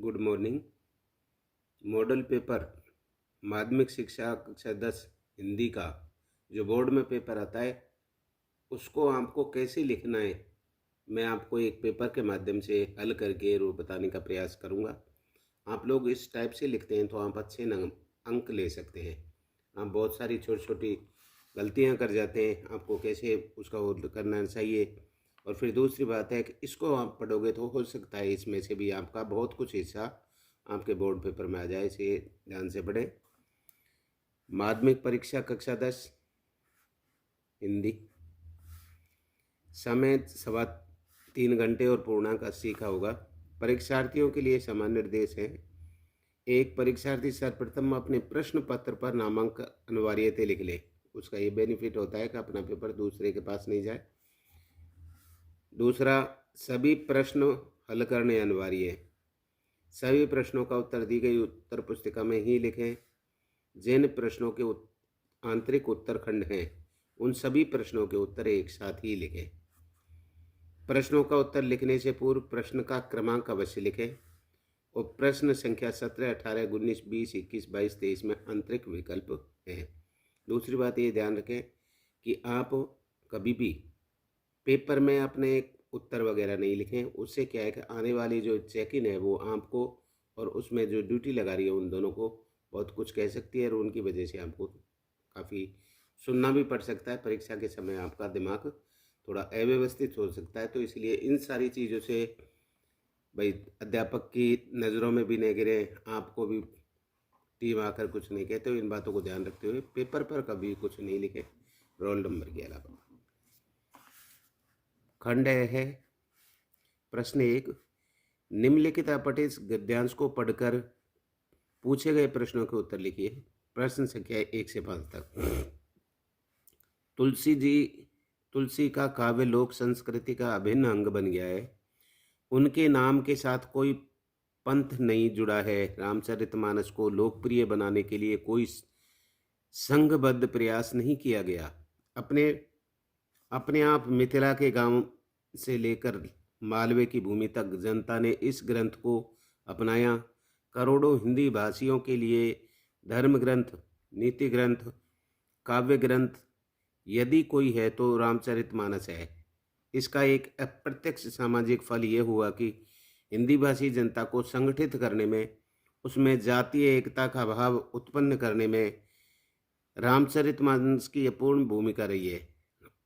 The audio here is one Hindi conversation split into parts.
Good morning. मॉडल पेपर माध्यमिक शिक्षा कक्षा 10 हिंदी का जो बोर्ड में पेपर आता है उसको आपको कैसे लिखना है, मैं आपको एक पेपर के माध्यम से हल करके वो बताने का प्रयास करूंगा। आप लोग इस टाइप से लिखते हैं तो आप अच्छे अंक ले सकते हैं। आप बहुत सारी छोटी छोटी गलतियां कर जाते हैं, आपको कैसे उसका वो करना चाहिए। और फिर दूसरी बात है कि इसको आप पढ़ोगे तो हो सकता है इसमें से भी आपका बहुत कुछ हिस्सा आपके बोर्ड पेपर में आ जाए, इसे ध्यान से पढ़ें। माध्यमिक परीक्षा कक्षा 10 हिंदी, समय 3.25 घंटे और पूर्णांक 80 का होगा। परीक्षार्थियों के लिए समान निर्देश है। एक परीक्षार्थी सर्वप्रथम अपने प्रश्न पत्र पर नामांक अनिवार्यता लिख ले। उसका ये बेनिफिट होता है कि अपना पेपर दूसरे के पास नहीं जाए। दूसरा, सभी प्रश्न हल करने अनिवार्य है। सभी प्रश्नों का उत्तर दी गई उत्तर पुस्तिका में ही लिखें। जिन प्रश्नों के आंतरिक उत्तर खंड हैं उन सभी प्रश्नों के उत्तर एक साथ ही लिखें। प्रश्नों का उत्तर लिखने से पूर्व प्रश्न का क्रमांक अवश्य लिखें और प्रश्न संख्या 17, 18, 19, 20, 21, 22, 23 में आंतरिक विकल्प हैं। दूसरी बात ये ध्यान रखें कि आप कभी भी पेपर में अपने उत्तर वगैरह नहीं लिखें। उससे क्या है कि आने वाली जो चेक इन है वो आपको और उसमें जो ड्यूटी लगा रही है उन दोनों को बहुत कुछ कह सकती है और उनकी वजह से आपको काफ़ी सुनना भी पड़ सकता है। परीक्षा के समय आपका दिमाग थोड़ा अव्यवस्थित हो सकता है, तो इसलिए इन सारी चीज़ों से भाई अध्यापक की नज़रों में भी नहीं गिरे, आपको भी टीम आकर कुछ नहीं कहते हो। इन बातों को ध्यान रखते हुए पेपर पर कभी कुछ नहीं लिखे रोल नंबर के अलावा। खंड है प्रश्न 1, निम्नलिखित अपठित गद्यांश को पढ़कर पूछे गए प्रश्नों के उत्तर लिखिए। प्रश्न संख्या 1 से 5 तक। तुलसी का काव्य लोक संस्कृति का अभिन्न अंग बन गया है। उनके नाम के साथ कोई पंथ नहीं जुड़ा है। रामचरितमानस को लोकप्रिय बनाने के लिए कोई संघबद्ध प्रयास नहीं किया गया। अपने आप मिथिला के गांव से लेकर मालवे की भूमि तक जनता ने इस ग्रंथ को अपनाया। करोड़ों हिंदी भाषियों के लिए धर्म ग्रंथ, नीति ग्रंथ, काव्य ग्रंथ यदि कोई है तो रामचरितमानस है। इसका एक अप्रत्यक्ष सामाजिक फल ये हुआ कि हिंदी भाषी जनता को संगठित करने में, उसमें जातीय एकता का भाव उत्पन्न करने में रामचरितमानस की अपूर्ण भूमिका रही है।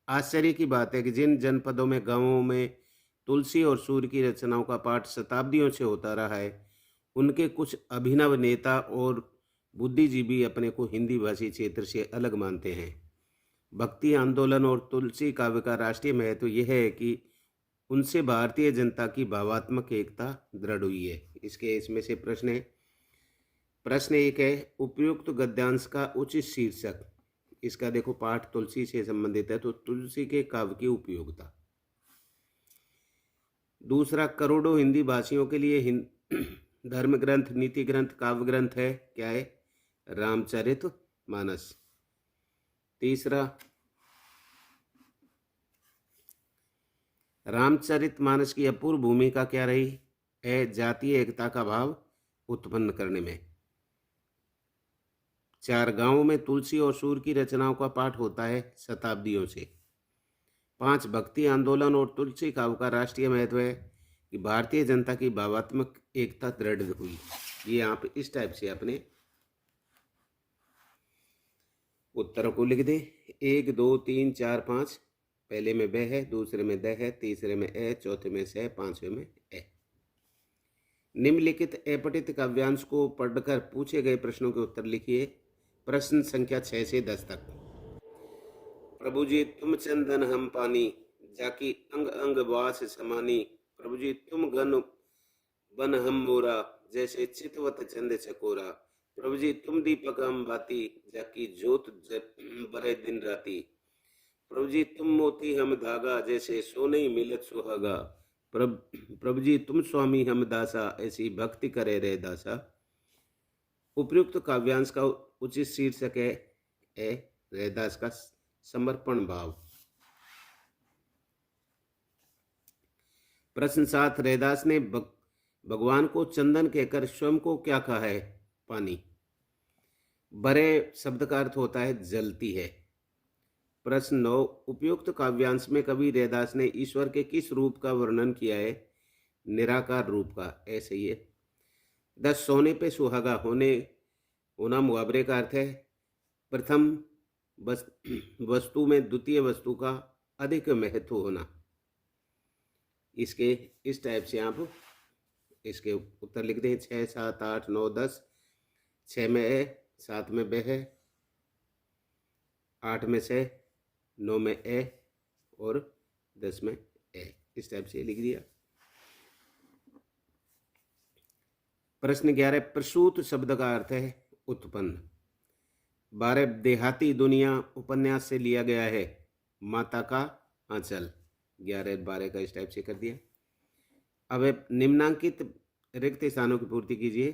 आश्चर्य की बात है कि जिन जनपदों में, गांवों में तुलसी और सूर्य की रचनाओं का पाठ शताब्दियों से होता रहा है, उनके कुछ अभिनव नेता और बुद्धिजीवी अपने को हिंदी भाषी क्षेत्र से अलग मानते हैं। भक्ति आंदोलन और तुलसी काव्य का राष्ट्रीय महत्व यह है कि उनसे भारतीय जनता की भावात्मक एकता दृढ़ हुई है। इसमें से प्रश्न 1 है, उपयुक्त गद्यांश का उचित शीर्षक। इसका देखो, पाठ तुलसी से संबंधित है तो तुलसी के काव्य की उपयोगिता। दूसरा, करोड़ों हिंदी भाषियों के लिए धर्म ग्रंथ, नीति ग्रंथ, काव्य ग्रंथ है, क्या है? रामचरितमानस। तीसरा, रामचरितमानस की अपूर्व भूमिका क्या रही है? जातीय एकता का भाव उत्पन्न करने में। 4, गांवों में तुलसी और सूर्य की रचनाओं का पाठ होता है शताब्दियों से। 5, भक्ति आंदोलन और तुलसी काव्य का राष्ट्रीय महत्व है कि भारतीय जनता की भावात्मक एकता दृढ़ हुई। ये आप इस टाइप से अपने उत्तरों को लिख दें। 1, 2, 3, 4, 5। पहले में ब है, दूसरे में द है, तीसरे में ए, चौथे में स, पांचवें में ए। निम्नलिखित अपठित काव्यांश को पढ़कर पूछे गए प्रश्नों के उत्तर लिखिए। प्रश्न संख्या 6 से 10 तक। प्रभु जी तुम चंदन हम पानी, जाकी अंग अंग वास समानी। प्रभु जी तुम घन बन हम मोरा, जैसे चितवत चंद चकोरा। प्रभु जी तुम दीपक हम बाती, जाकी जोत बरे दिन राती। प्रभु जी तुम मोती हम धागा, जैसे सोने मिलत सुहागा। प्रभु जी तुम स्वामी हम दासा, ऐसी भक्ति करे रे दासा। उपयुक्त काव्यांश का उचित शीर्षक है रैदास का समर्पण भाव। प्रश्न 7, रैदास ने भगवान को चंदन कहकर स्वयं को क्या कहा है? पानी। बरे शब्द का अर्थ होता है जलती है। प्रश्न 9, उपयुक्त काव्यांश में कवि रैदास ने ईश्वर के किस रूप का वर्णन किया है? निराकार रूप का। ऐसे ही है। 10, सोने पे सुहागा होना मुहावरे का अर्थ है प्रथम वस्तु में द्वितीय वस्तु का अधिक महत्व होना। इसके इस टाइप से आप इसके उत्तर लिख दें। 6, 7, 8, 9, 10। 6 में ए, 7 में बे है, 8 में से, 9 में ए और 10 में ए। इस टाइप से लिख दिया। प्रश्न 11, प्रसूत शब्द का अर्थ है उत्पन्न। 12, देहाती दुनिया उपन्यास से लिया गया है माता का आंचल। 11, 12 का इस टाइप से कर दिया। अब निम्नांकित रिक्त स्थानों की पूर्ति कीजिए।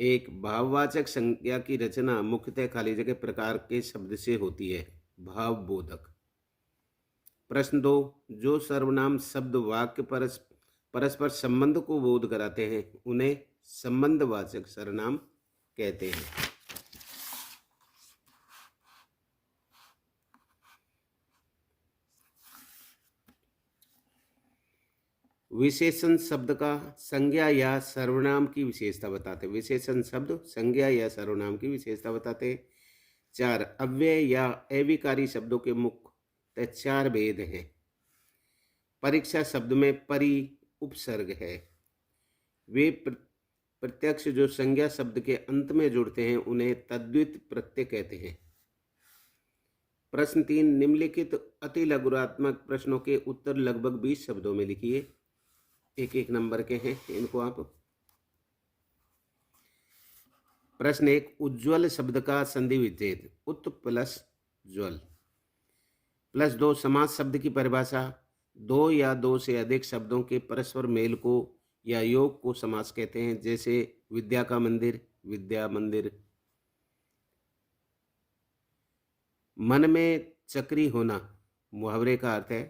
1, भाववाचक संज्ञा की रचना मुख्यतः खाली जगह प्रकार के शब्द से होती है, भावबोधक। प्रश्न 2, जो सर्वनाम शब्द वाक्य परस्पर संबंध को बोध कराते हैं उन्हें संबंधवाचक सर्वनाम कहते हैं। विशेषण शब्द का संज्ञा या सर्वनाम की विशेषता बताते। विशेषण शब्द संज्ञा या सर्वनाम की विशेषता बताते। 4, अव्यय या अविकारी शब्दों के मुख्य 4 भेद हैं। परीक्षा शब्द में परि उपसर्ग है। वे प्रत्यक्ष जो संज्ञा शब्द के अंत में जुड़ते हैं उन्हें तद्वित प्रत्यय कहते हैं। प्रश्न 3, निम्नलिखित अति लघुरात्मक प्रश्नों के उत्तर लगभग 20 शब्दों में लिखिए। एक एक नंबर के हैं, इनको आप। प्रश्न 1, उज्ज्वल शब्द का संधि विच्छेद। उत प्लस ज्वल। प्लस 2, समास शब्द की परिभाषा। 2 या 2 से अधिक शब्दों के परस्पर मेल को या योग को समास कहते हैं, जैसे विद्या का मंदिर, विद्या मंदिर। मन में चक्री होना मुहावरे का अर्थ है,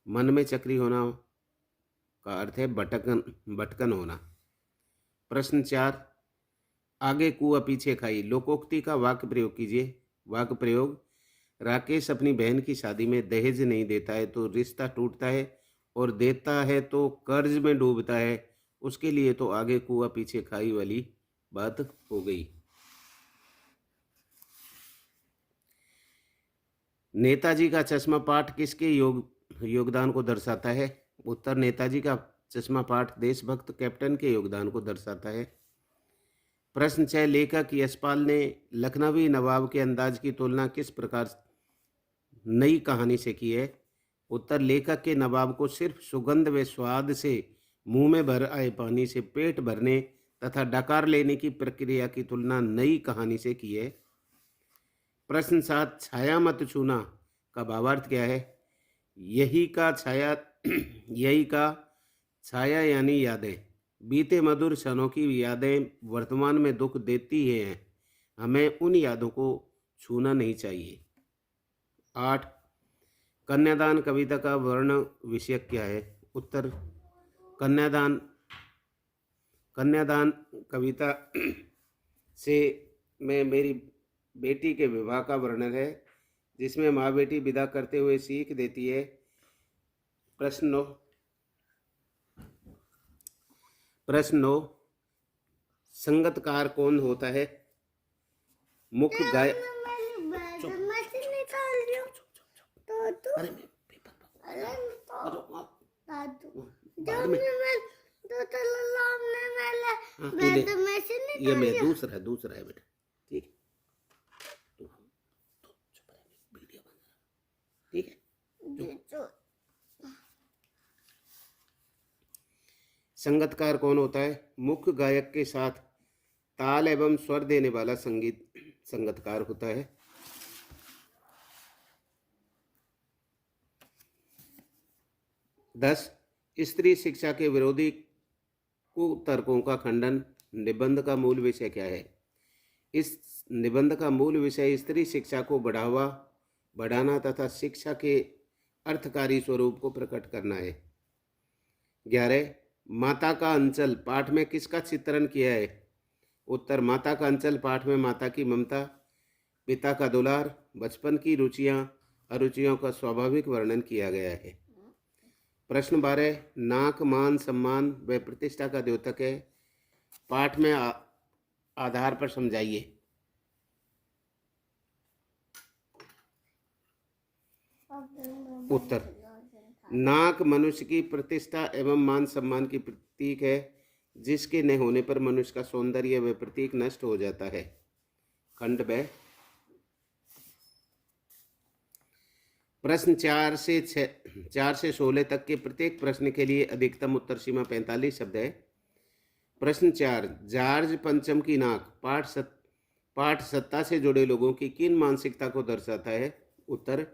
मन में चक्री होना का अर्थ है भटकन होना। प्रश्न 4, आगे कुआ पीछे खाई लोकोक्ति का वाक्य प्रयोग कीजिए। वाक्य प्रयोग, राकेश अपनी बहन की शादी में दहेज नहीं देता है तो रिश्ता टूटता है, और देता है तो कर्ज में डूबता है। उसके लिए तो आगे कुआ पीछे खाई वाली बात हो गई। नेताजी का चश्मा पाठ किसके योगदान को दर्शाता है? उत्तर, नेताजी का चश्मा पाठ देशभक्त कैप्टन के योगदान को दर्शाता है। प्रश्न 6, लेखक यशपाल ने लखनवी नवाब के अंदाज की तुलना किस प्रकार नई कहानी से की है? उत्तर, लेखक के नवाब को सिर्फ सुगंध व स्वाद से मुंह में भर आए पानी से पेट भरने तथा डकार लेने की प्रक्रिया की तुलना नई कहानी से की है। प्रश्न 7, छाया मत छूना का भावार्थ क्या है? यही का छाया यानी यादें। बीते मधुर क्षणों की यादें वर्तमान में दुख देती हैं, हमें उन यादों को छूना नहीं चाहिए। 8, कन्यादान कविता का वर्ण विषय क्या है? उत्तर, कन्यादान कविता से में मेरी बेटी के विवाह का वर्णन है, जिसमें माँ बेटी विदा करते हुए सीख देती है। प्रश्न 9, संगतकार कौन होता है? मुख्य गायक। ये मैं दूसरा है बेटा, ठीक है, ठीक है। संगतकार कौन होता है? मुख्य गायक के साथ ताल एवं स्वर देने वाला संगीत संगतकार होता है। 10, स्त्री शिक्षा के विरोधी कुतर्कों का खंडन। निबंध का मूल विषय क्या है? इस निबंध का मूल विषय स्त्री शिक्षा को बढ़ाना तथा शिक्षा के अर्थकारी स्वरूप को प्रकट करना है। 11, माता का अंचल पाठ में किसका चित्रण किया है? उत्तर, माता का अंचल पाठ में माता की ममता, पिता का दुलार, बचपन की रुचियां अरुचियों का स्वाभाविक वर्णन किया गया है। प्रश्न 12, नाक मान सम्मान व प्रतिष्ठा का द्योतक है, पाठ में आधार पर समझाइए। उत्तर, नाक मनुष्य की प्रतिष्ठा एवं मान सम्मान की प्रतीक है, जिसके न होने पर मनुष्य का सौंदर्य व प्रतीक नष्ट हो जाता है। खंड ब। प्रश्न 4 से 16 तक के प्रत्येक प्रश्न के लिए अधिकतम उत्तर सीमा 45 शब्द है। प्रश्न 4, जॉर्ज पंचम की नाक पाठ सत्ता से जुड़े लोगों की किन मानसिकता को दर्शाता है? उत्तर,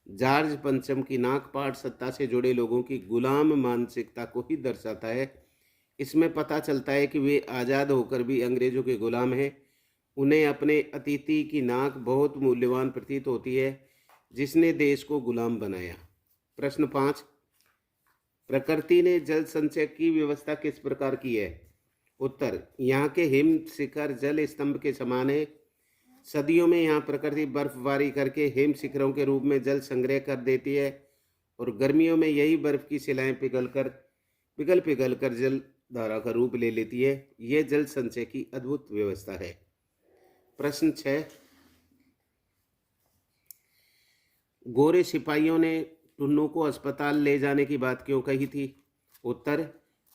जॉर्ज पंचम की नाक पाठ सत्ता से जुड़े लोगों की गुलाम मानसिकता को ही दर्शाता है। इसमें पता चलता है कि वे आज़ाद होकर भी अंग्रेजों के गुलाम हैं। उन्हें अपने अतिथि की नाक बहुत मूल्यवान प्रतीत होती है, जिसने देश को गुलाम बनाया। प्रश्न 5, प्रकृति ने जल संचय की व्यवस्था किस प्रकार की है? उत्तर, यहाँ के हिम शिखर जल स्तंभ के समान है। सदियों में यहाँ प्रकृति बर्फबारी करके हिम शिखरों के रूप में जल संग्रह कर देती है और गर्मियों में यही बर्फ की शिलाएं पिघल कर जल धारा का रूप ले लेती है। यह जल संचय की अद्भुत व्यवस्था है। प्रश्न 6, गोरे सिपाहियों ने टुन्नू को अस्पताल ले जाने की बात क्यों कही थी? उत्तर,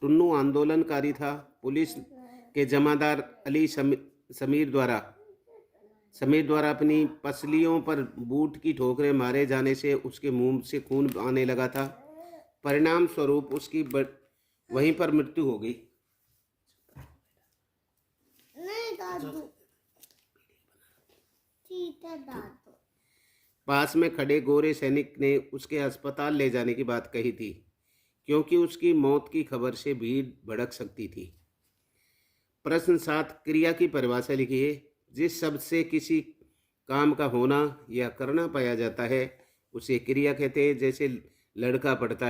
टुन्नू आंदोलनकारी था। पुलिस के जमादार अली समीर द्वारा अपनी पसलियों पर बूट की ठोकरें मारे जाने से उसके मुंह से खून आने लगा था। परिणाम स्वरूप उसकी वहीं पर मृत्यु हो गई। पास में खड़े गोरे सैनिक ने उसके अस्पताल ले जाने की बात कही थी, क्योंकि उसकी मौत की खबर से भीड़ भड़क सकती थी। प्रश्न 7, क्रिया की परिभाषा लिखिए। जिस शब्द से किसी काम का होना या करना पाया जाता है उसे क्रिया कहते हैं। जैसे लड़का पढ़ता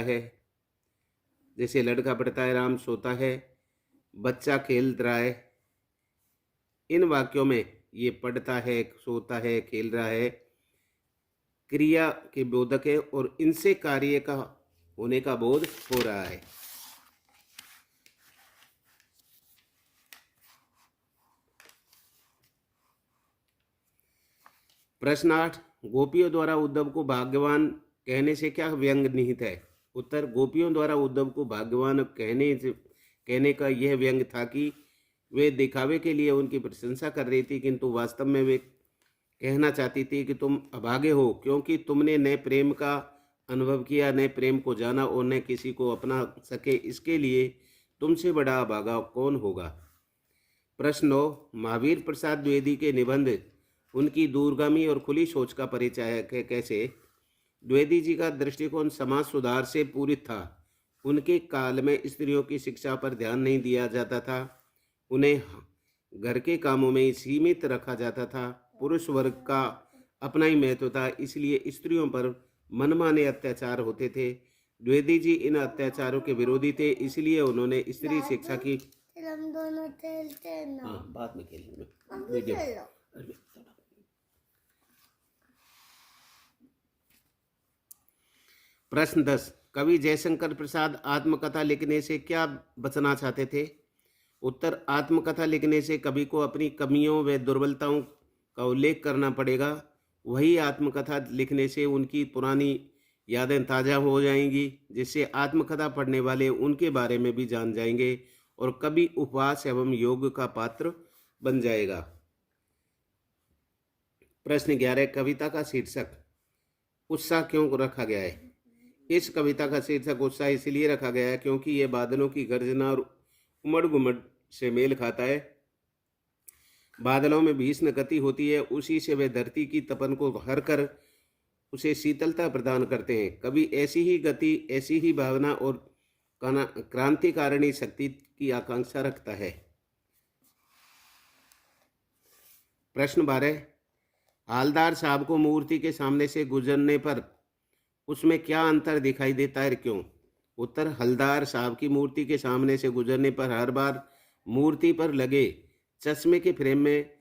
है, राम सोता है, बच्चा खेल रहा है। इन वाक्यों में ये पढ़ता है, सोता है, खेल रहा है क्रिया के बोधक है और इनसे कार्य का होने का बोध हो रहा है। प्रश्न 8, गोपियों द्वारा उद्धव को भाग्यवान कहने से क्या व्यंग निहित है? उत्तर, गोपियों द्वारा उद्धव को भाग्यवान कहने का यह व्यंग था कि वे दिखावे के लिए उनकी प्रशंसा कर रही थी, किंतु वास्तव में वे कहना चाहती थी कि तुम अभागे हो, क्योंकि तुमने न प्रेम का अनुभव किया, न प्रेम को जाना और न किसी को अपना सके। इसके लिए तुमसे बड़ा अभागा कौन होगा? प्रश्न 9, महावीर प्रसाद द्विवेदी के निबंध उनकी दूरगामी और खुली सोच का परिचय है कैसे? द्विवेदी जी का दृष्टिकोण समाज सुधार से पूरित था। उनके काल में स्त्रियों की शिक्षा पर ध्यान नहीं दिया जाता था, उन्हें घर के कामों में सीमित रखा जाता था। पुरुष वर्ग का अपना ही महत्व था, इसलिए स्त्रियों पर मनमाने अत्याचार होते थे। द्विवेदी जी इन अत्याचारों के विरोधी थे, इसलिए उन्होंने स्त्री शिक्षा की। हम दोनों खेलते हैं ना। हाँ, बाद में खेलेंगे। प्रश्न 10, कवि जयशंकर प्रसाद आत्मकथा लिखने से क्या बचना चाहते थे? उत्तर, आत्मकथा लिखने से कवि को अपनी कमियों व दुर्बलताओं का उल्लेख करना पड़ेगा। वही आत्मकथा लिखने से उनकी पुरानी यादें ताज़ा हो जाएंगी, जिससे आत्मकथा पढ़ने वाले उनके बारे में भी जान जाएंगे और कवि उपवास एवं योग का पात्र बन जाएगा। प्रश्न 11, कविता का शीर्षक उत्साह क्यों रखा गया है? इस कविता का शीर्षक उत्साह इसलिए रखा गया है क्योंकि यह बादलों की गर्जना और उमड़ घुमड़ से मेल खाता है। बादलों में भीषण गति होती है, उसी से वे धरती की तपन को हर कर उसे शीतलता प्रदान करते हैं। कवि ऐसी ही गति, ऐसी ही भावना और क्रांतिकारिणी शक्ति की आकांक्षा रखता है। प्रश्न 12, हालदार साहब को मूर्ति के सामने से गुजरने पर उसमें क्या अंतर दिखाई देता है, क्यों? उत्तर, हलदार साहब की मूर्ति के सामने से गुजरने पर हर बार मूर्ति पर लगे चश्मे के फ्रेम में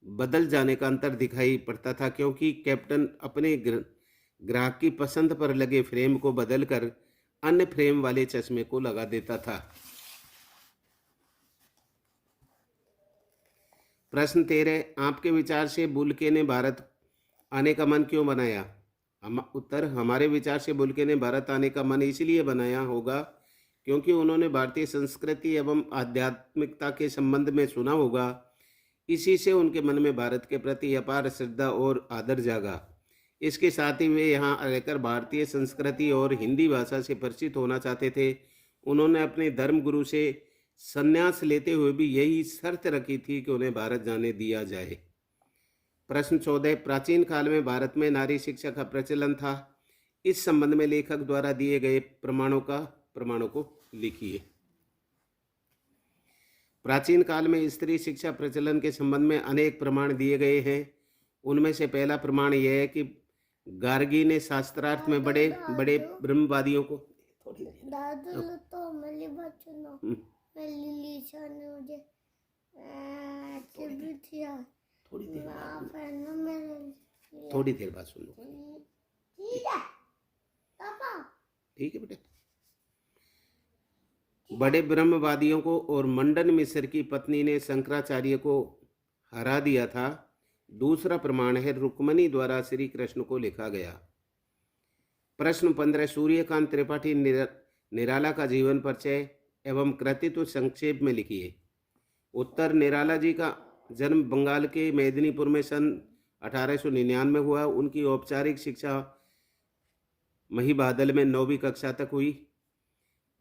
बदल जाने का अंतर दिखाई पड़ता था, क्योंकि कैप्टन अपने ग्राहक की पसंद पर लगे फ्रेम को बदलकर अन्य फ्रेम वाले चश्मे को लगा देता था। प्रश्न 13, आपके विचार से बुल्के ने भारत आने का मन क्यों बनाया? उत्तर, हमारे विचार से बुल्के ने भारत आने का मन इसलिए बनाया होगा क्योंकि उन्होंने भारतीय संस्कृति एवं आध्यात्मिकता के संबंध में सुना होगा। इसी से उनके मन में भारत के प्रति अपार श्रद्धा और आदर जागा। इसके साथ ही वे यहाँ रहकर भारतीय संस्कृति और हिंदी भाषा से परिचित होना चाहते थे। उन्होंने अपने धर्मगुरु से संन्यास लेते हुए भी यही शर्त रखी थी कि उन्हें भारत जाने दिया जाए। प्रश्न 14, प्राचीन काल में भारत में नारी शिक्षा का प्रचलन था। इस संबंध में लेखक द्वारा दिए गए प्रमाणों को लिखिए। प्राचीन काल में स्त्री शिक्षा प्रचलन के संबंध में अनेक प्रमाण दिए गए हैं। उनमें से पहला प्रमाण यह है कि गार्गी ने शास्त्रार्थ में बड़े बड़े ब्रह्मवादियों को थोड़ी देर बाद सुन लो, ठीक है बेटा। बड़े ब्रह्मवादियों को और मंडन मिश्र की पत्नी ने शंकराचार्य को हरा दिया था। दूसरा प्रमाण है रुक्मणी द्वारा श्री कृष्ण को लिखा गया। प्रश्न 15, सूर्यकांत त्रिपाठी निराला का जीवन परिचय एवं कृतित्व संक्षेप में लिखिए। उत्तर, निराला जी का जन्म बंगाल के मेदिनीपुर में सन 1899 हुआ। उनकी औपचारिक शिक्षा महिबादल में 9वीं कक्षा तक हुई।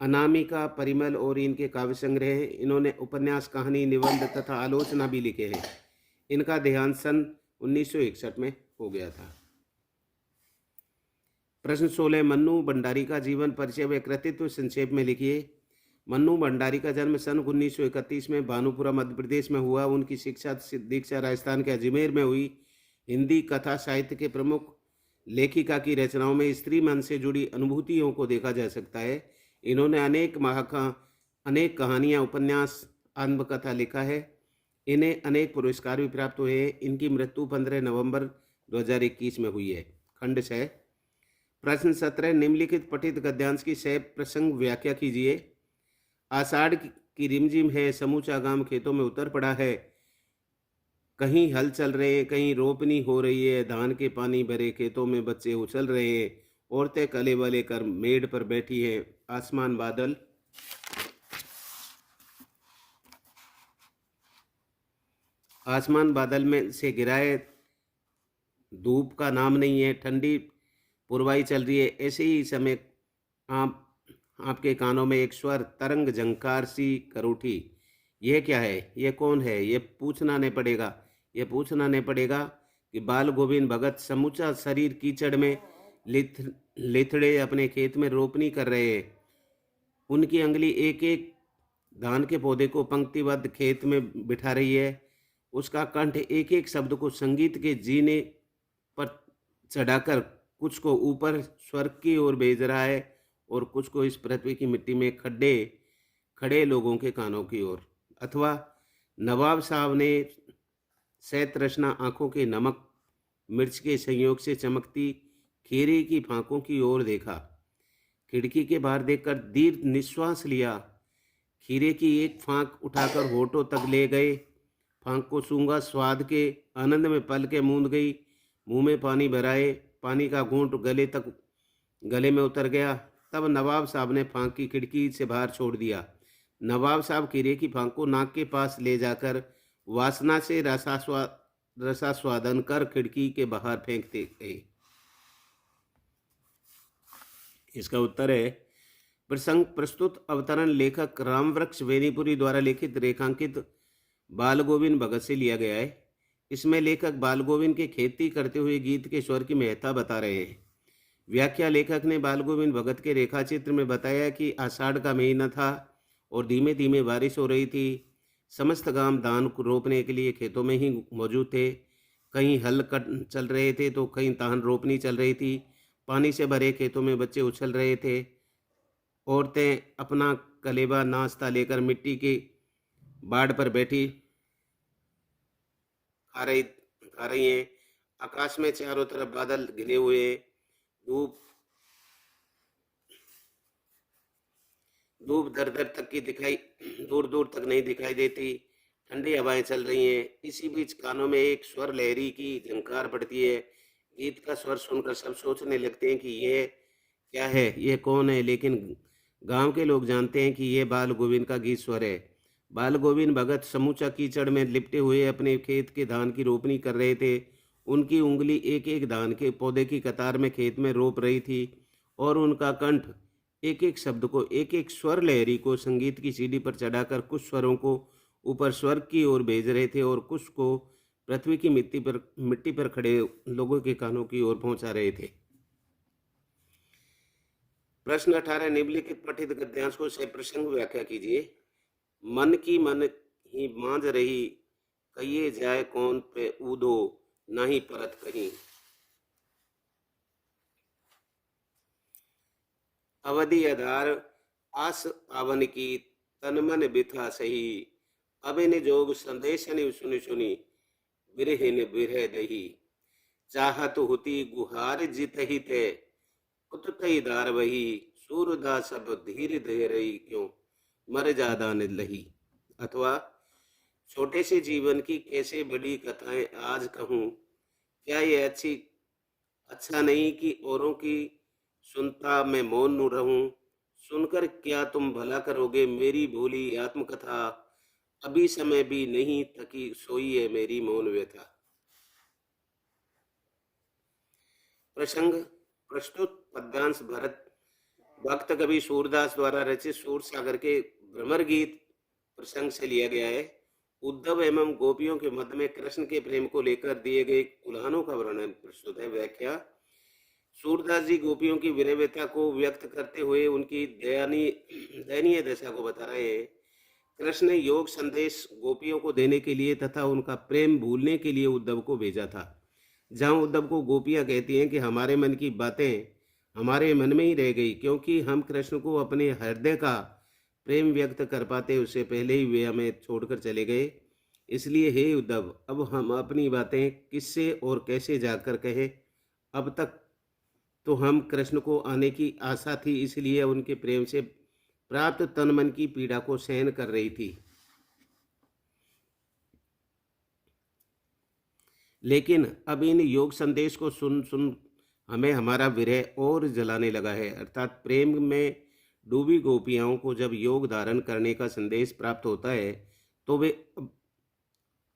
अनामिका, परिमल और इनके काव्य संग्रह हैं। इन्होंने उपन्यास, कहानी, निबंध तथा आलोचना भी लिखे हैं। इनका देहांत सन 1961 में हो गया था। प्रश्न 16, मन्नू भंडारी का जीवन परिचय व कृतित्व संक्षेप में लिखिए। मन्नू भंडारी का जन्म सन 1931 में भानुपुरा मध्य प्रदेश में हुआ। उनकी शिक्षा दीक्षा राजस्थान के अजमेर में हुई। हिंदी कथा साहित्य के प्रमुख लेखिका की रचनाओं में स्त्री मन से जुड़ी अनुभूतियों को देखा जा सकता है। इन्होंने अनेक कहानियाँ, उपन्यास, आत्मकथा लिखा है। इन्हें अनेक पुरस्कार भी प्राप्त हुए हैं। इनकी मृत्यु 15 नवंबर 2021 में हुई है। खंड 6। प्रश्न 17, निम्नलिखित पठित गद्यांश की सह प्रसंग व्याख्या कीजिए। आषाढ़ की रिमझिम है, समूचा गांव खेतों में उतर पड़ा है। कहीं हल चल रहे हैं, कहीं रोपनी हो रही है। धान के पानी भरे खेतों में बच्चे उछल रहे हैं। औरतें कले वाले कर मेड़ पर बैठी हैं। आसमान बादल में से गिराए, धूप का नाम नहीं है। ठंडी पुरवाई चल रही है। ऐसे ही समय आपके कानों में एक स्वर तरंग झंकार सी कर उठी। यह क्या है? यह कौन है? यह पूछना नहीं पड़ेगा कि बाल गोविंद भगत समूचा शरीर कीचड़ में लिथड़े अपने खेत में रोपनी कर रहे हैं। उनकी अंगली एक एक धान के पौधे को पंक्तिबद्ध खेत में बिठा रही है। उसका कंठ एक एक शब्द को संगीत के जीने पर चढ़ाकर कुछ को ऊपर स्वर्ग की ओर भेज रहा है और कुछ को इस पृथ्वी की मिट्टी में खड़े लोगों के कानों की ओर। अथवा नवाब साहब ने सैतरचना आंखों के नमक मिर्च के संयोग से चमकती खीरे की फांकों की ओर देखा। खिड़की के बाहर देखकर दीर्घ निश्वास लिया। खीरे की एक फांक उठाकर होठों तक ले गए। फांक को सूंघा, स्वाद के आनंद में पल के मूंद गई। मुंह में पानी भराए, पानी का घूंट गले में उतर गया। तब नवाब साहब ने फांक की खिड़की से बाहर छोड़ दिया। नवाब साहब खीरे की फांक को नाक के पास ले जाकर वासना से रसास्वादन कर खिड़की के बाहर फेंकते गए। इसका उत्तर है प्रसंग प्रस्तुत अवतरण लेखक रामवृक्ष वेनीपुरी द्वारा लिखित रेखांकित बाल गोविंद भगत से लिया गया है। इसमें लेखक बाल गोविंद के खेती करते हुए गीत के स्वर की महत्ता बता रहे हैं। व्याख्या लेखक ने बाल गोविंद भगत के रेखाचित्र में बताया कि आषाढ़ का महीना था और धीमे धीमे बारिश हो रही थी। समस्त गांव धान रोपने के लिए खेतों में ही मौजूद थे। कहीं हल चल रहे थे तो कहीं धान रोपनी चल रही थी। पानी से भरे खेतों में बच्चे उछल रहे थे। औरतें अपना कलेबा नाश्ता लेकर मिट्टी की बाड़ पर बैठी खा रही हैं। आकाश में चारों तरफ बादल घिरे हुए हैं। धूप धूप दर दर तक की दिखाई दूर दूर तक नहीं दिखाई देती। ठंडी हवाएं चल रही हैं। इसी बीच कानों में एक स्वर लहरी की झंकार पड़ती है। गीत का स्वर सुनकर सब सोचने लगते हैं कि यह क्या है, यह कौन है। लेकिन गांव के लोग जानते हैं कि यह बाल गोविंद का गीत स्वर है। बाल गोविंद भगत समूचा कीचड़ में लिपटे हुए अपने खेत के धान की रोपनी कर रहे थे। उनकी उंगली एक एक धान के पौधे की कतार में खेत में रोप रही थी और उनका कंठ एक एक शब्द को, एक एक स्वर लहरी को संगीत की सीढ़ी पर चढ़ाकर कुछ स्वरों को ऊपर स्वर्ग की ओर भेज रहे थे और कुछ को पृथ्वी की मिट्टी पर खड़े लोगों के कानों की ओर पहुंचा रहे थे। प्रश्न 18, निम्नलिखित पठित गद्यांशों से प्रसंग व्याख्या कीजिए। मन की मन ही मांझ रही, कहिए जाए कौन पे ऊदो, नहीं परत कहीं। अवधि आधार आस आवन की, तन मन बिथा सही। अबिन जोग संदेश सुनि सुनि, बिरहिन बिरह दही। चाहत होती गुहार जित ही थे, उतई दार वही। सूरदा सब धीर धे रही क्यों, मर जादा लही। अथवा छोटे से जीवन की कैसे बड़ी कथाएं आज कहूं, क्या ये अच्छा नहीं कि औरों की सुनता मैं मौन न रहूं। सुनकर क्या तुम भला करोगे मेरी भोली आत्मकथा। अभी समय भी नहीं थकी सोई है मेरी मौन व्यथा। प्रसंग प्रस्तुत पद्यांश भक्त कवि सूरदास द्वारा रचित सूर सागर के भ्रमर गीत प्रसंग से लिया गया है। उद्धव एवं गोपियों के मध्य में कृष्ण के प्रेम को लेकर दिए गए उल्हानों का वर्णन प्रस्तुत है। व्याख्या। सूरदास जी गोपियों की विरह व्यथा को व्यक्त करते हुए उनकी दयनीय दशा को बता रहे हैं। कृष्ण ने योग संदेश गोपियों को देने के लिए तथा उनका प्रेम भूलने के लिए उद्धव को भेजा था। जहां उद्धव को गोपियां कहती हैं कि हमारे मन की बातें हमारे मन में ही रह गई, क्योंकि हम कृष्ण को अपने हृदय का प्रेम व्यक्त कर पाते उससे पहले ही वे हमें छोड़कर चले गए। इसलिए हे उद्धव, अब हम अपनी बातें किससे और कैसे जाकर कहें। अब तक तो हम कृष्ण को आने की आशा थी, इसलिए उनके प्रेम से प्राप्त तन मन की पीड़ा को सहन कर रही थी। लेकिन अब इन योग संदेश को सुन सुन हमें हमारा विरह और जलाने लगा है। अर्थात प्रेम में डूबी गोपियाओं को जब योग धारण करने का संदेश प्राप्त होता है तो वे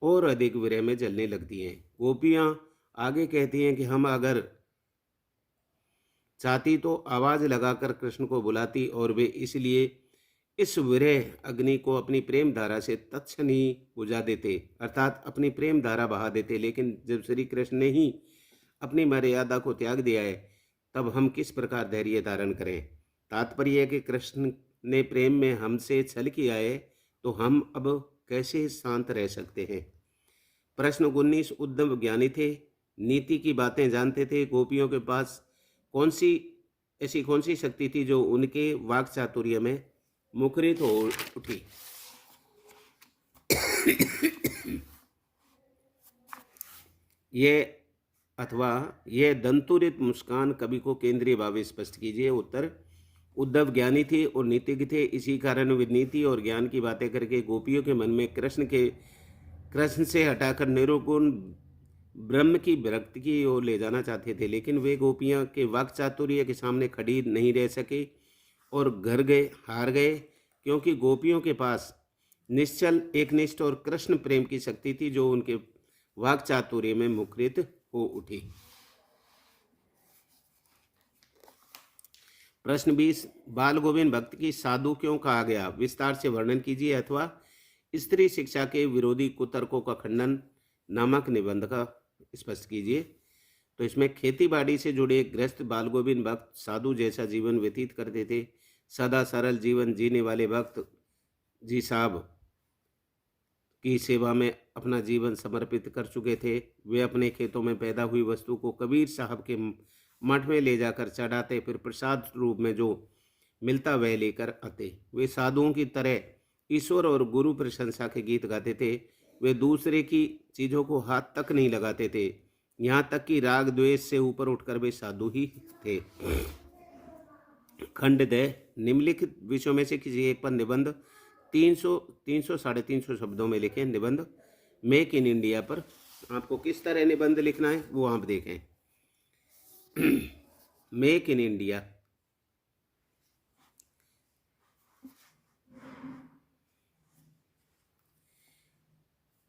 और अधिक विरह में जलने लगती हैं। गोपियां आगे कहती हैं कि हम अगर चाहती तो आवाज लगाकर कृष्ण को बुलाती और वे इसलिए इस विरह अग्नि को अपनी प्रेम धारा से तत्क्षण ही बुझा देते, अर्थात अपनी प्रेम धारा बहा देते। लेकिन जब श्री कृष्ण ने ही अपनी मर्यादा को त्याग दिया है, तब हम किस प्रकार धैर्य धारण करें। तात्पर्य है कि कृष्ण ने प्रेम में हमसे छल किया है, तो हम अब कैसे शांत रह सकते हैं। प्रश्न 19, उद्धव ज्ञानी थे, नीति की बातें जानते थे। गोपियों के पास ऐसी कौन सी शक्ति थी जो उनके वाक चातुर्य में मुखरित हो उठी। यह दंतुरित मुस्कान कवि को केंद्रीय भाव स्पष्ट कीजिए। उत्तर, उद्धव ज्ञानी थे और नीतिज्ञ थे, इसी कारण वे नीति और ज्ञान की बातें करके गोपियों के मन में कृष्ण से हटाकर निर्गुण ब्रह्म की विरक्ति की ओर ले जाना चाहते थे। लेकिन वे गोपियां के वाक चातुर्य के सामने खड़ी नहीं रह सके और हार गए, क्योंकि गोपियों के पास निश्चल एकनिष्ठ और कृष्ण प्रेम की शक्ति थी जो उनके वाक चातुर्य में मुखरित हो उठी। प्रश्न 20, बाल गोविंद भक्त की साधु क्यों कहा गया, विस्तार से वर्णन कीजिए। अथवा स्त्री शिक्षा के विरोधी कुतर्कों का खंडन नामक निबंध का स्पष्ट कीजिए। तो इसमें खेती बाड़ी से जुड़े गृहस्थ बाल गोविंद भक्त साधु जैसा जीवन व्यतीत करते थे। सदा सरल जीवन जीने वाले भक्त जी साहब की सेवा में अपना जीवन समर्पित कर चुके थे। वे अपने खेतों में पैदा हुई वस्तु को कबीर साहब के मठ में ले जाकर चढ़ाते, फिर प्रसाद रूप में जो मिलता वह लेकर आते। वे साधुओं की तरह ईश्वर और गुरु प्रशंसा के गीत गाते थे। वे दूसरे की चीज़ों को हाथ तक नहीं लगाते थे, यहाँ तक कि राग द्वेष से ऊपर उठकर वे साधु ही थे। खंड द निम्नलिखित विषयों में से किसी एक पर निबंध 300 शब्दों में लिखें। निबंध मेक इन इंडिया पर आपको किस तरह निबंध लिखना है वो आप देखें। Make in India,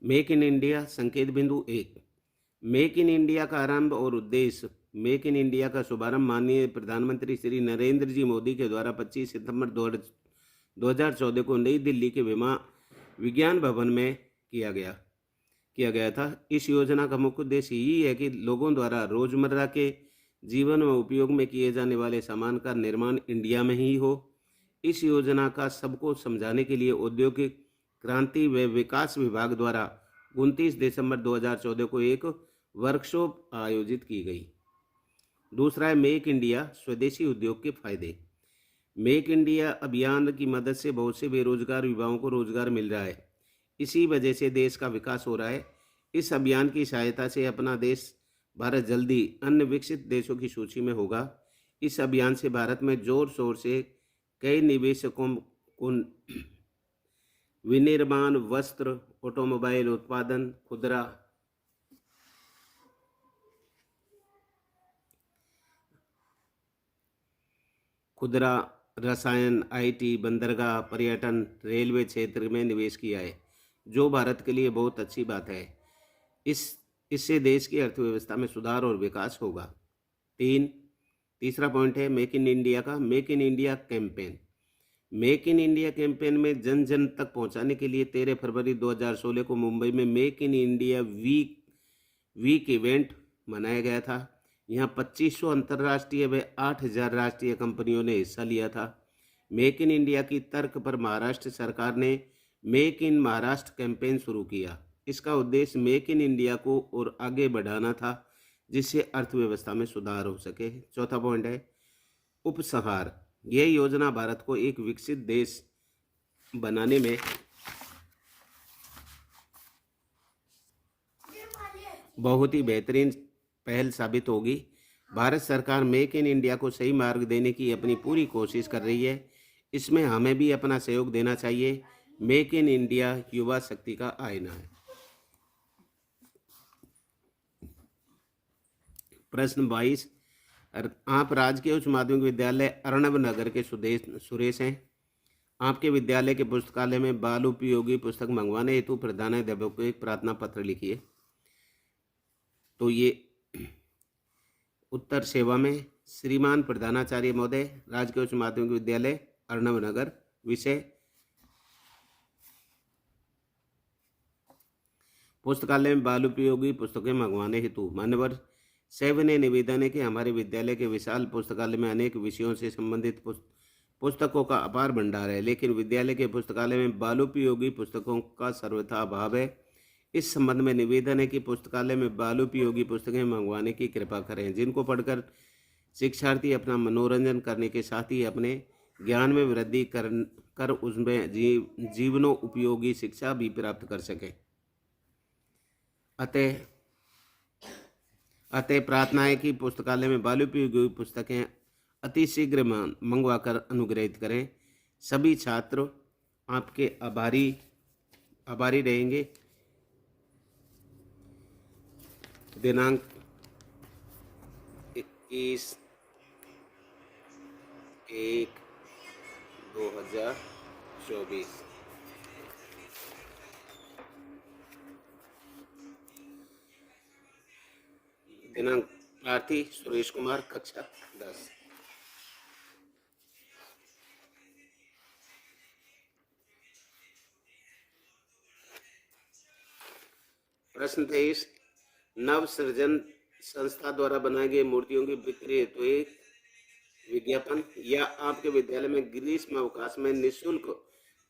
make in India संकेत बिंदु 1। मेक इन इंडिया का आरंभ और उद्देश्य। मेक इन इंडिया का शुभारंभ माननीय प्रधानमंत्री श्री नरेंद्र जी मोदी के द्वारा 25 सितंबर 2014 को नई दिल्ली के विज्ञान भवन में किया गया था। इस योजना का मुख्य उद्देश्य यही है कि लोगों द्वारा रोजमर्रा के जीवन में उपयोग में किए जाने वाले सामान का निर्माण इंडिया में ही हो। इस योजना का सबको समझाने के लिए औद्योगिक क्रांति व विकास विभाग द्वारा 29 दिसंबर 2014 को एक वर्कशॉप आयोजित की गई। दूसरा है मेक इंडिया स्वदेशी उद्योग के फायदे। मेक इंडिया अभियान की मदद से बहुत से बेरोजगार युवाओं को रोजगार मिल रहा है। इसी वजह से देश का विकास हो रहा है। इस अभियान की सहायता से अपना देश भारत जल्दी अन्य विकसित देशों की सूची में होगा। इस अभियान से भारत में जोर शोर से कई निवेशकों को विनिर्माण, वस्त्र, ऑटोमोबाइल उत्पादन, खुदरा रसायन, आईटी, बंदरगाह, पर्यटन, रेलवे क्षेत्र में निवेश किया है, जो भारत के लिए बहुत अच्छी बात है। इससे देश की अर्थव्यवस्था में सुधार और विकास होगा। तीसरा पॉइंट है मेक इन इंडिया का make in India campaign. Make in India campaign में जन जन तक पहुंचाने के लिए 13 फरवरी 2016 को मुंबई में make in India week event मनाया गया था। यहाँ 2500 अंतर्राष्ट्रीय व 8000 राष्ट्रीय कंपनियों ने हिस्सा लिया था। मेक इन इंडिया की तर्क पर महाराष्ट्र सरकार ने मेक इन महाराष्ट्र कैंपेन शुरू किया। इसका उद्देश्य मेक इन इंडिया को और आगे बढ़ाना था, जिससे अर्थव्यवस्था में सुधार हो सके। चौथा पॉइंट है उपसंहार। यह योजना भारत को एक विकसित देश बनाने में बहुत ही बेहतरीन पहल साबित होगी। भारत सरकार मेक इन इंडिया को सही मार्ग देने की अपनी पूरी कोशिश कर रही है। इसमें हमें भी अपना सहयोग देना चाहिए। मेक इन इंडिया युवा शक्ति का आईना है। प्रश्न 22। आप राजकीय उच्च माध्यमिक विद्यालय अर्णव नगर के सुरेश हैं। आपके विद्यालय के पुस्तकालय में बाल उपयोगी पुस्तक मंगवाने हेतु प्रधानाध्यापक को एक प्रार्थना पत्र लिखिए। तो ये उत्तर सेवा में श्रीमान प्रधानाचार्य महोदय, राजकीय उच्च माध्यमिक विद्यालय अर्णव नगर, विषय पुस्तकालय में बाल उपयोगी पुस्तकें मंगवाने हेतु। मान्यवर सविनय निवेदन है कि हमारे विद्यालय के विशाल पुस्तकालय में अनेक विषयों से संबंधित पुस्तकों का अपार भंडार है, लेकिन विद्यालय के पुस्तकालय में बालोपयोगी पुस्तकों का सर्वथा अभाव है। इस संबंध में निवेदन है कि पुस्तकालय में बालोपयोगी पुस्तकें मंगवाने की कृपा करें, जिनको पढ़कर शिक्षार्थी अपना मनोरंजन करने के साथ ही अपने ज्ञान में वृद्धि कर उसमें जीवनों उपयोगी शिक्षा भी प्राप्त कर सकें। अतः प्रार्थना है कि पुस्तकालय में बालोपयोगी पुस्तकें अति शीघ्र मंगवाकर अनुग्रहित करें। सभी छात्र आपके आभारी रहेंगे। दिनांक 21/1/2024। दिनांक प्रार्थी सुरेश कुमार, कक्षा 10। प्रश्न 23। नव सृजन संस्था द्वारा बनाई गई मूर्तियों की बिक्री हेतु एक विज्ञापन, या आपके विद्यालय में ग्रीष्म अवकाश में निःशुल्क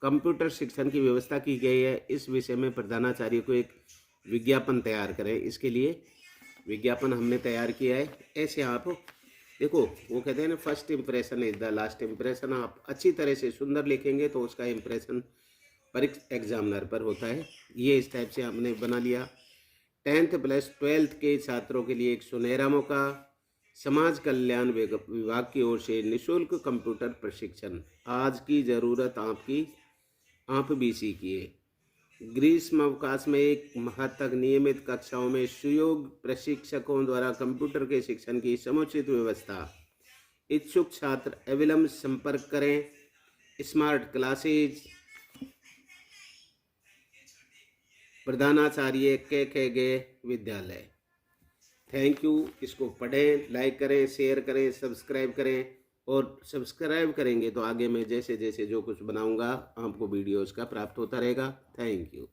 कंप्यूटर शिक्षण की व्यवस्था की गई है, इस विषय में प्रधानाचार्य को एक विज्ञापन तैयार करें। इसके लिए विज्ञापन हमने तैयार किया है। ऐसे आप देखो वो कहते हैं ना, first impression is the last impression. आप अच्छी तरह से सुंदर लिखेंगे तो उसका इम्प्रेशन परीक्षा एग्जामिनर पर होता है। ये इस टाइप से हमने बना लिया। 10th प्लस 12th के छात्रों के लिए एक सुनहरा मौका, समाज कल्याण विभाग की ओर से निःशुल्क कंप्यूटर प्रशिक्षण। आज की ज़रूरत आपकी, आप भी सीखिए। ग्रीष्म अवकाश में एक माह तक नियमित कक्षाओं में सुयोग्य प्रशिक्षकों द्वारा कंप्यूटर के शिक्षण की समुचित व्यवस्था। इच्छुक छात्र अविलंब संपर्क करें। स्मार्ट क्लासेज, प्रधानाचार्य के विद्यालय। Thank you. इसको पढ़ें, लाइक करें, शेयर करें, सब्सक्राइब करें। और सब्सक्राइब करेंगे तो आगे मैं जैसे जैसे जो कुछ बनाऊंगा आपको वीडियोस का प्राप्त होता रहेगा। Thank you.